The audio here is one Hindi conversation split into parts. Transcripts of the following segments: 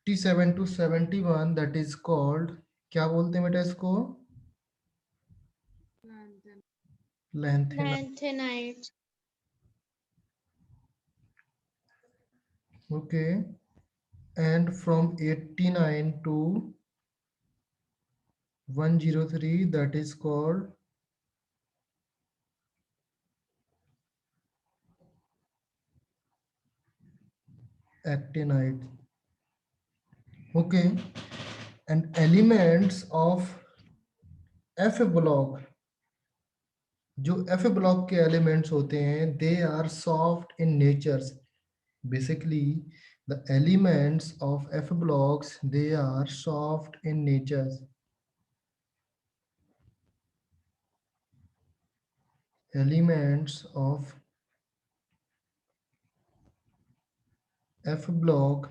67 to 71 that is called, क्या बोलते हैं बेटा इसको? Lanthanide. lanthanide, Okay. And from 89 to 103 that is called actinide. Okay. And elements of F block, जो F block के elements होते हैं, they are soft in natures. Basically, the elements of F blocks, they are soft in natures. Elements of F block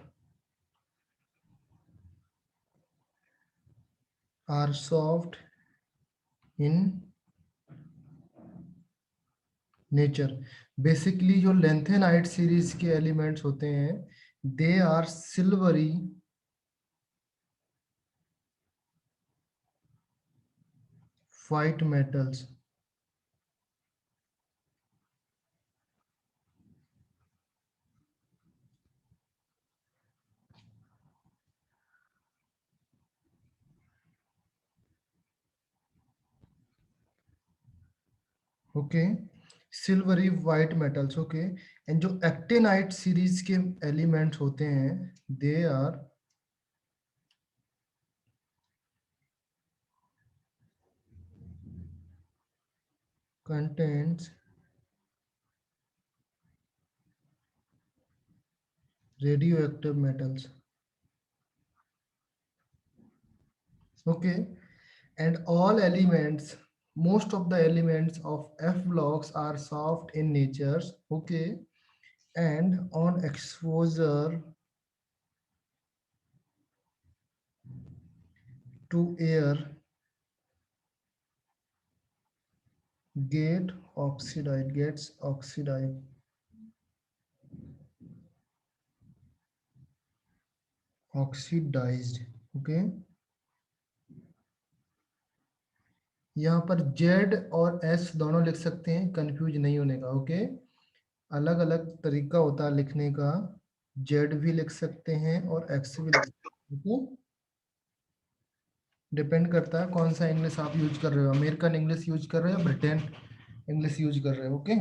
are soft in nature. Basically जो लेंथेनाइट सीरीज के एलिमेंट्स होते हैं, they are silvery white metals. Okay, silvery white metals. Okay, and जो एक्टिनाइट सीरीज के एलिमेंट्स होते हैं, they are contents radioactive metals. Okay, and all elements, most of the elements of F blocks are soft in nature. Okay, and on exposure to air gets oxidized. Okay, यहाँ पर Z और S दोनों लिख सकते हैं, कंफ्यूज नहीं होने का. ओके, अलग अलग तरीका होता है लिखने का. Z भी लिख सकते हैं और X भी लिख सकते हैं. डिपेंड करता है कौन सा इंग्लिश आप यूज कर रहे हो, अमेरिकन इंग्लिश यूज कर रहे हो या ब्रिटेन इंग्लिश यूज कर रहे हो. Okay,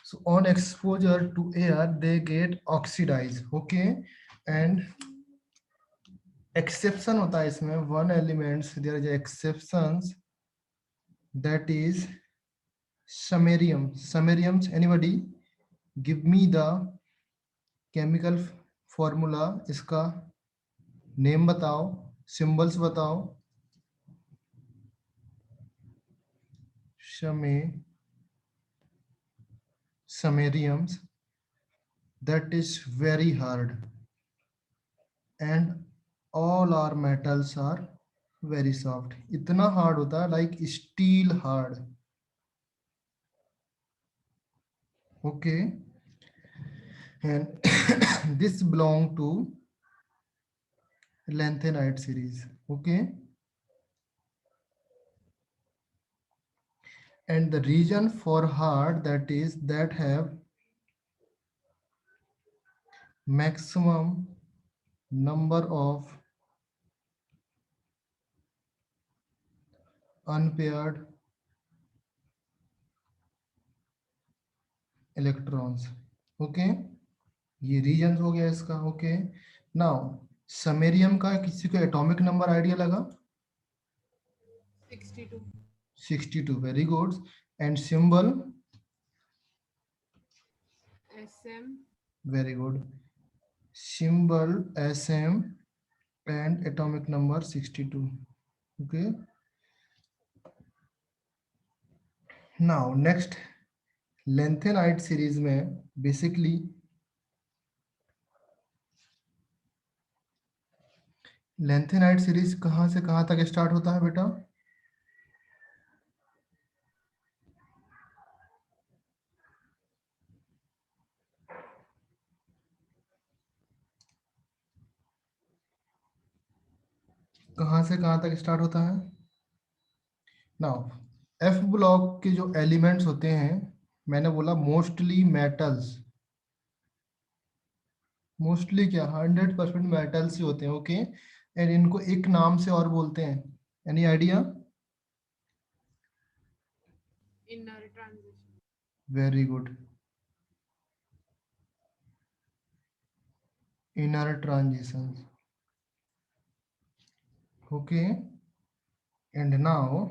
so on exposure to air they get oxidise. Okay, and exception होता है इसमें, one elements there is exceptions, that is samarium. Samariums, anybody give me the chemical formula, इसका नेम बताओ, सिंबल्स बताओ. Samariums, that is very hard, and all our metals are very soft. इतना hard होता है like steel hard. Okay, and this belong to lanthanide series. Okay, and the region for hard, that is that have maximum number of unpaired electrons. Okay, ये रीजन हो गया इसका. ओके, नाउ समेरियम का किसी को एटॉमिक नंबर आइडिया लगा? 62. 62, very good. And symbol? SM. Very good. Symbol SM and atomic number 62. Okay, now next lanthanide series में basically lanthanide series कहाँ से कहाँ तक स्टार्ट होता है बेटा? कहाँ से कहाँ तक स्टार्ट होता है? नाउ एफ ब्लॉक के जो एलिमेंट्स होते हैं, मैंने बोला मोस्टली मेटल्स, मोस्टली क्या 100% मेटल्स ही होते हैं, ओके। एंड इनको एक नाम से और बोलते हैं, any idea? Inner transition. Very good, inner transition, okay. And now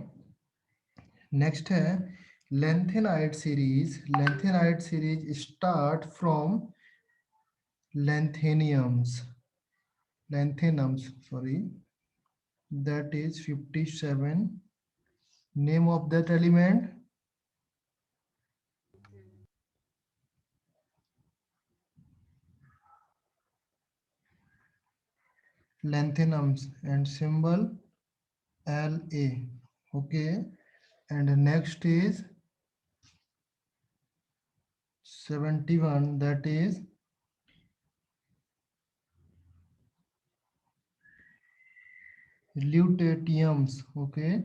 next है lanthanide series. Lanthanide series start from lanthanums, lanthanums, sorry, that is 57. Name of that element? Okay. Lanthanums, and symbol La, okay. And next is 71, that is lutetiums, okay.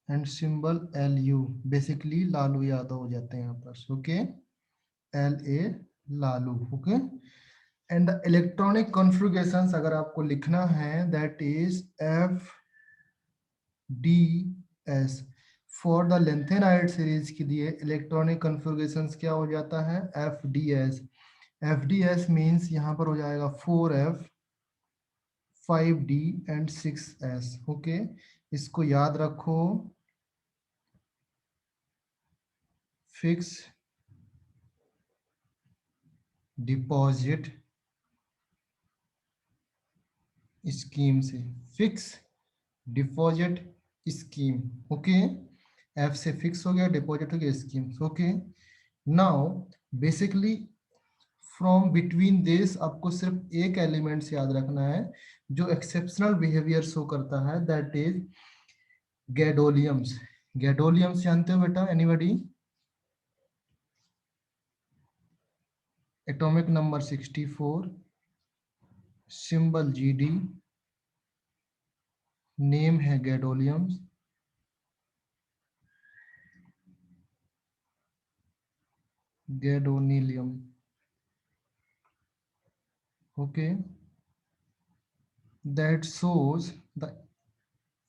And symbol Lu, basically Lalu Yadav हो जाते हैं यहाँ पर, okay. La, Lalu, okay. And the electronic configurations अगर आपको लिखना है, that is F D S. For the lanthanide series के लिए इलेक्ट्रॉनिक कॉन्फ़िगरेशंस क्या हो जाता है? F D S. F D S means यहाँ पर हो जाएगा 4F 5D and 6S, okay. इसको याद रखो, फिक्स डिपॉजिट स्कीम से, fix deposit scheme, okay. F से फिक्स हो गया, डिपॉजिट हो गया, scheme, okay. Now basically from between this आपको सिर्फ एक एलिमेंट्स याद रखना है जो एक्सेप्शनल बिहेवियर शो करता है, दैट इज गैडोलियम्स। गैडोलियम्स जानते हो बेटा, anybody? Atomic number 64, symbol GD, name है gadoliniums, gadolinium, okay. That shows the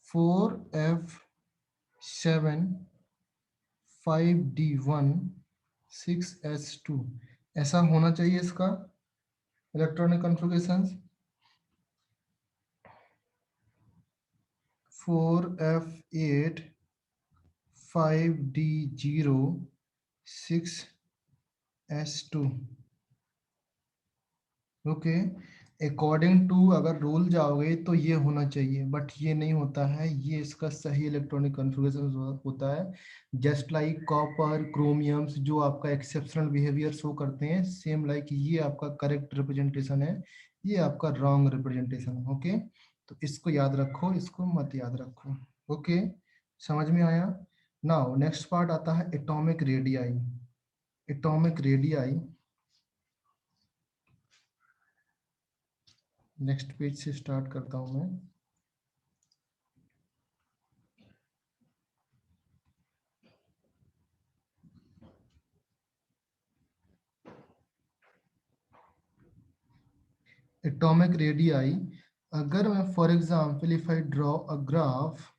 4F7 5D1 6S2, ऐसा होना चाहिए इसका electronic configuration. 4F8 5D0 6S2, okay. According to अगर रूल जाओगे तो ये होना चाहिए, बट ये नहीं होता है, ये इसका सही इलेक्ट्रॉनिक कॉन्फ़िगरेशन होता है। जस्ट लाइक कॉपर क्रोमियम्स जो आपका एक्सेप्शनल बिहेवियर शो करते हैं, सेम लाइक ये आपका करेक्ट रिप्रेजेंटेशन है, ये आपका रॉन्ग रिप्रेजेंटेशन है, ओके। तो इसको याद रखो, इसको मत याद रखो, ओके। समझ में आया? नाउ नेक्स्ट पार्ट आता है atomic radii. Atomic radii next page से स्टार्ट करता हूं मैं। एटॉमिक रेडियाई, अगर मैं for example if I draw a graph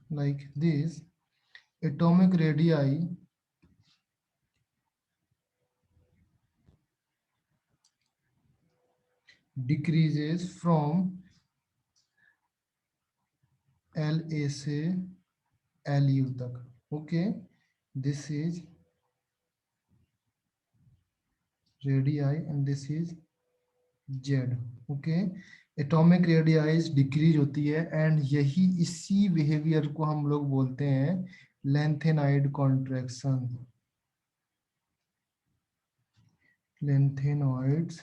like this, atomic radii decreases from La से Lu तक, okay. This is radii and this is Z, okay. Atomic radius decrease होती है एंड यही इसी बिहेवियर को हम लोग बोलते हैं lanthanide contraction, lanthanoids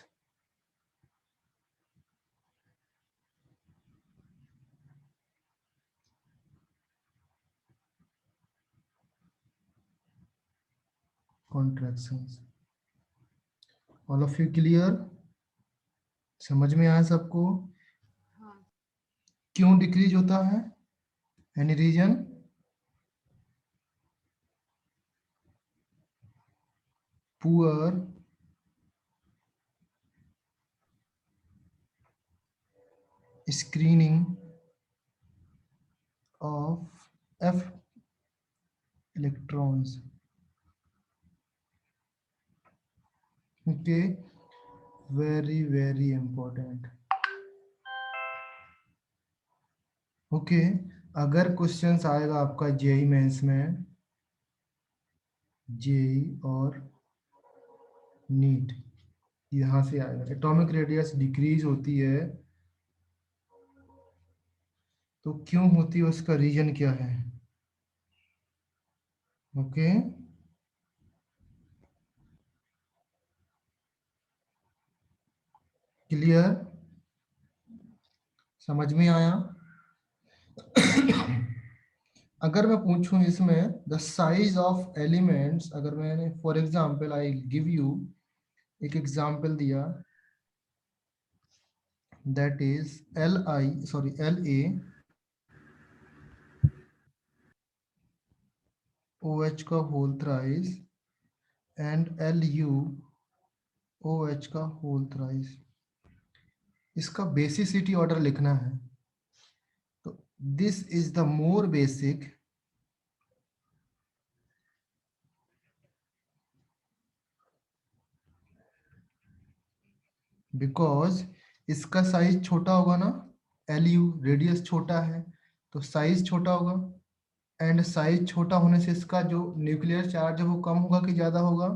contractions, all of you clear? समझ में आया सबको? हाँ क्यों डिक्रीज होता है? Any reason? Poor screening of f electrons. Okay, very important. Okay, अगर क्वेश्चंस आएगा आपका जेई मेंस में, जेई और नीट, यहां से आएगा एटॉमिक रेडियस डिक्रीज होती है, तो क्यों होती है, उसका रीजन क्या है? Okay, clear? समझ में आया? अगर मैं पूछूं इसमें द साइज ऑफ एलिमेंट्स, अगर मैंने for example I give you एक एग्जांपल दिया, that is L A O H का whole thrice and L U O H का होल थ्राइस, इसका बेसिसिटी ऑर्डर लिखना है। तो this is the more basic, because इसका साइज छोटा होगा ना, एल यू रेडियस छोटा है, तो साइज छोटा होगा, एंड साइज छोटा होने से इसका जो न्यूक्लियर चार्ज है वो कम होगा कि ज्यादा होगा?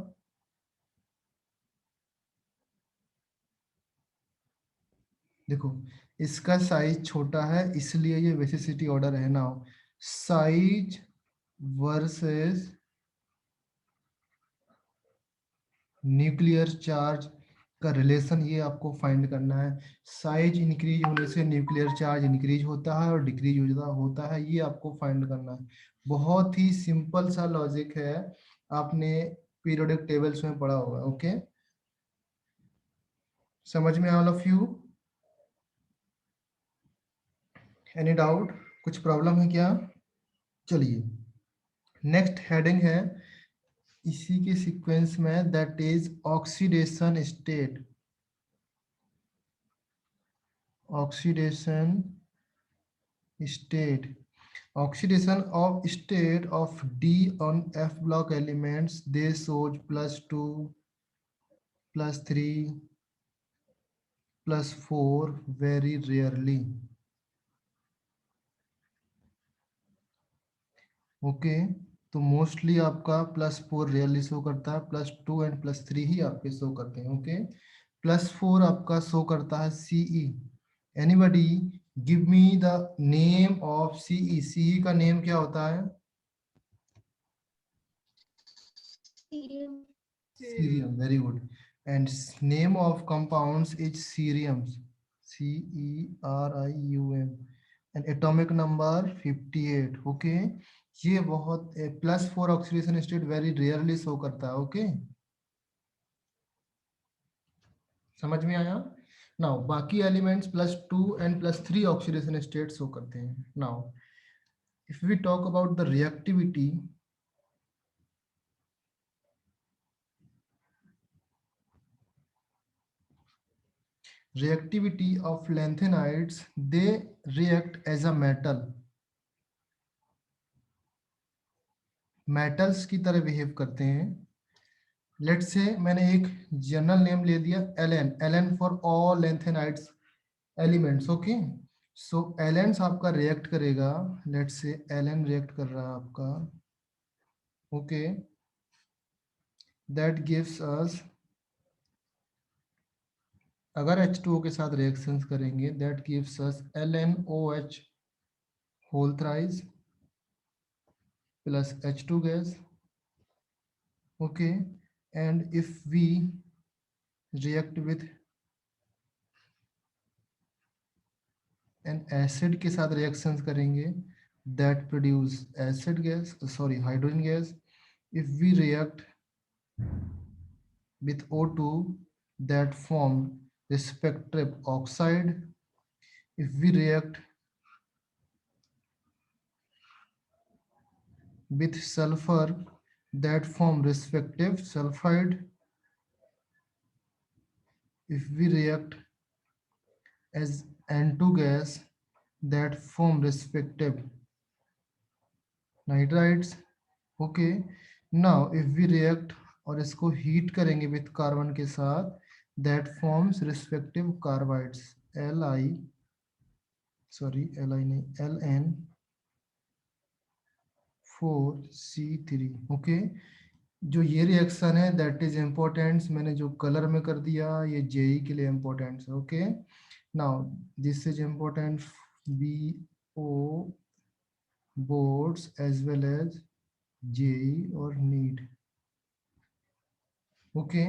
देखो, इसका साइज छोटा है इसलिए ये बेसिसिटी ऑर्डर है ना, साइज वर्सेस न्यूक्लियर चार्ज का रिलेशन, ये आपको फाइंड करना है। साइज इंक्रीज होने से न्यूक्लियर चार्ज इंक्रीज होता है और डिक्रीज होता है, ये आपको फाइंड करना है। बहुत ही सिंपल सा लॉजिक है, आपने पीरियोडिक टेबल्स में पढ़ा होगा। ओके, समझ में all of you? Any doubt? कुछ प्रॉब्लम है क्या? चलिए, नेक्स्ट हेडिंग है इसी के सीक्वेंस में, that is oxidation state. Oxidation state. Oxidation of state of D on F block elements, they shows +2, +3, +4 very rarely. Okay, तो मोस्टली आपका +4 रेयरली शो करता है, +2 एंड +3 ही आपके शो करते हैं। ओके, +4 आपका शो करता है CE. Anybody give me the name of CE? CE का नेम क्या होता है? Cerium, very good. And name of compounds is cerium, CERIUM. And atomic number 58. Okay, ये बहुत +4 oxidation state very rarely show करता है। ओके, समझ में आया? नाउ बाकी elements +2 and +3 oxidation state show करते हैं। Now if we talk about the reactivity, of lanthanides, they react as a metals की तरह बिहेव करते हैं। लेट्स से मैंने एक जनरल नेम ले दिया L for all lanthanides elements. Okay, so L आपका रिएक्ट करेगा, लेट्स से एल रिएक्ट कर रहा है आपका। ओके, दैट गिव्स अस, अगर H2O के साथ रिएक्शंस करेंगे, that gives us LnOH whole thrice plus H2 gas. Okay, and if we react with an acid के साथ रिएक्शंस करेंगे, that produce acid gas, sorry hydrogen gas. If we react with O2 that form respective oxide. If we react with sulfur that form respective sulfide. If we react as N2 gas that form respective nitrides. Okay, now if we react और इसको हीट करेंगे विथ कार्बन के साथ that forms respective carbides L I sorry L I नहीं एल एन 4C3. ओके, जो ये रिएक्शन है दैट इज इम्पोर्टेंट, मैंने जो कलर में कर दिया ये जेई के लिए इम्पोर्टेंट है. Okay, now this is important B O boards as well as JEE और नीट. ओके,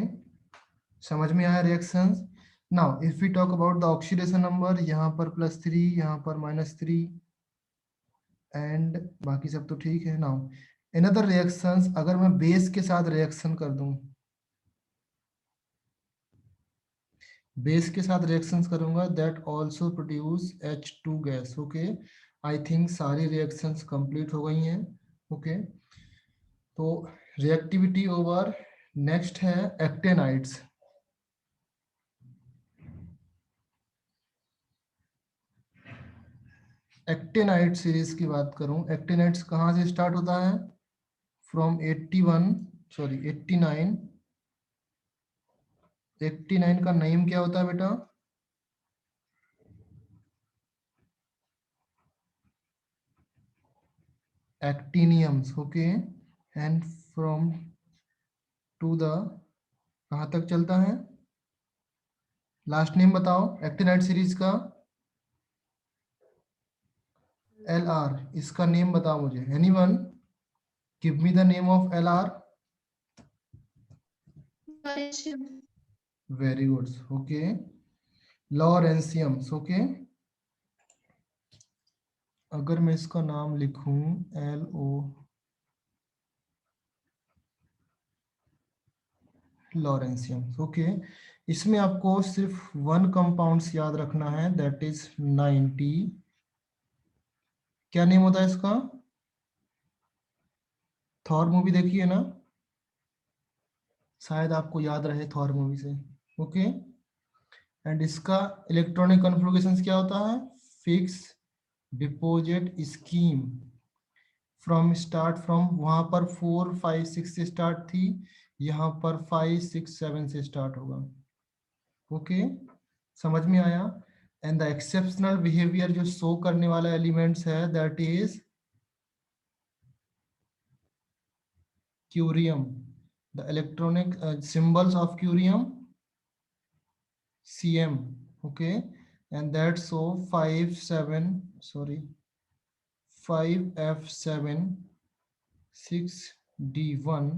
समझ में आया reactions. Now if we talk about the oxidation number, यहाँ पर +3 यहाँ पर -3 एंड बाकी सब तो ठीक है. नाउ इन अदर रिएक्शंस अगर मैं बेस के साथ रिएक्शन कर दूं, बेस के साथ रिएक्शंस करूंगा that also produce H2 gas. Okay, I think सारी रिएक्शंस कंप्लीट हो गई हैं. ओके, तो रिएक्टिविटी ओवर. नेक्स्ट है एक्टेनाइड्स. एक्टेनाइड सीरीज की बात करूं, एक्टेनाइड्स कहाँ से स्टार्ट होता है? फ्रॉम 89. 89 का नेम क्या होता है बेटा? Actiniums. Okay, and from to the कहाँ तक चलता है? लास्ट नेम बताओ एक्टिनाइड सीरीज का. LR. इसका नेम बताओ मुझे. Anyone give me the name of LR. Very good. Okay, lawrenciums. Okay, अगर मैं इसका नाम लिखूं LO लॉरेंशियम्स. ओके, इसमें आपको सिर्फ वन कंपाउंड्स याद रखना है दैट इज 90. क्या नेम होता है इसका? थॉर मूवी देखी है ना, शायद आपको याद रहे थॉर मूवी से. ओके, एंड इसका इलेक्ट्रॉनिक कॉन्फ़िगरेशंस क्या होता है? Fix deposit scheme. फ्रॉम वहां पर 4 5 6 से स्टार्ट थी, यहाँ पर 5 6 7 से स्टार्ट होगा. ओके, समझ में आया. एंड द एक्सेप्शनल बिहेवियर जो शो करने वाला एलिमेंट्स है that is curium. The electronic symbols of curium CM. okay, and that's so 5 7 sorry 5F7 6D1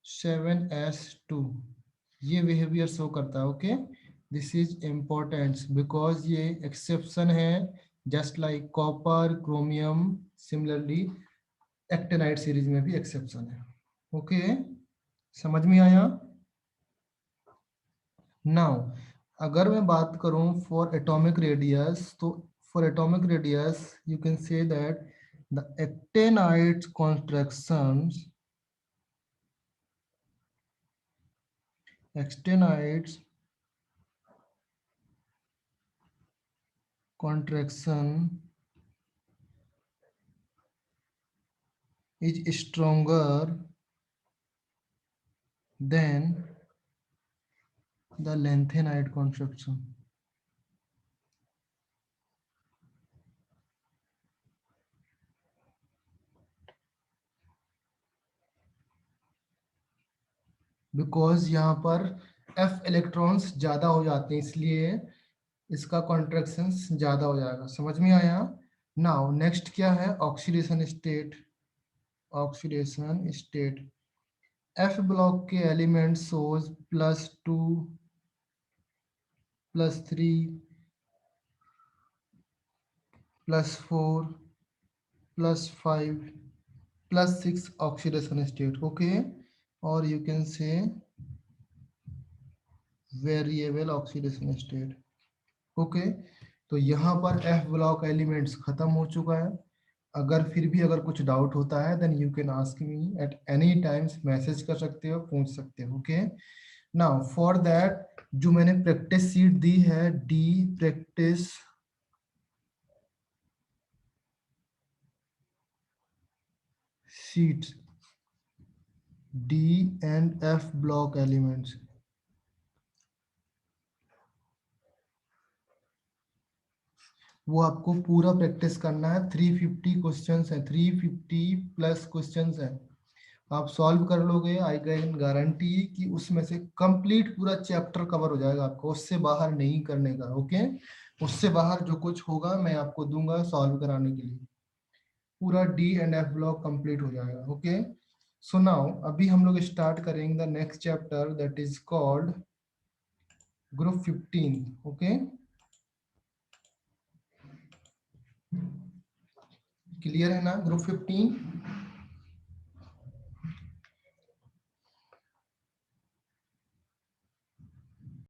7S2 ये बिहेवियर शो करता है. Okay, this is important because ये एक्सेप्शन है just like copper chromium. Similarly actinide series में भी एक्सेप्शन है. ओके, समझ में आया. नाउ अगर मैं बात करूं फॉर एटॉमिक रेडियस, तो for atomic radius you can say that the actinides contractions actinides contraction is stronger than the lanthanide contraction. Because यहाँ पर F इलेक्ट्रॉन्स ज्यादा हो जाते हैं, इसलिए इसका कॉन्ट्रैक्शन ज्यादा हो जाएगा. समझ में आया. नाउ नेक्स्ट क्या है? Oxidation state. Oxidation state F block के एलिमेंट सोज +2 +3 +4 +5 +6 ऑक्सीडेशन स्टेट. ओके, और यू कैन से वेरिएबल ऑक्सीडेशन स्टेट। ओके, तो यहाँ पर एफ ब्लॉक एलिमेंट्स खत्म हो चुका है। अगर फिर भी अगर कुछ डाउट होता है then you can ask me at any times, message कर सकते हो, पूछ सकते हो। ओके, नाउ फॉर दैट जो मैंने प्रैक्टिस सीट दी है, D practice sheets, D and F block elements, वो आपको पूरा प्रैक्टिस करना है। 350 क्वेश्चंस है, 350 प्लस क्वेश्चंस है। आप सॉल्व कर लोगे, आई कैन गारंटी कि उसमें से कंप्लीट पूरा चैप्टर कवर हो जाएगा आपको, उससे बाहर नहीं करने का। ओके, उससे बाहर जो कुछ होगा मैं आपको दूंगा सॉल्व कराने के लिए, पूरा D and F block complete हो जाएगा। ओके, सो नाउ अभी हम लोग स्टार्ट करेंगे the next chapter that is called group 15। Okay, clear है ना ग्रुप 15?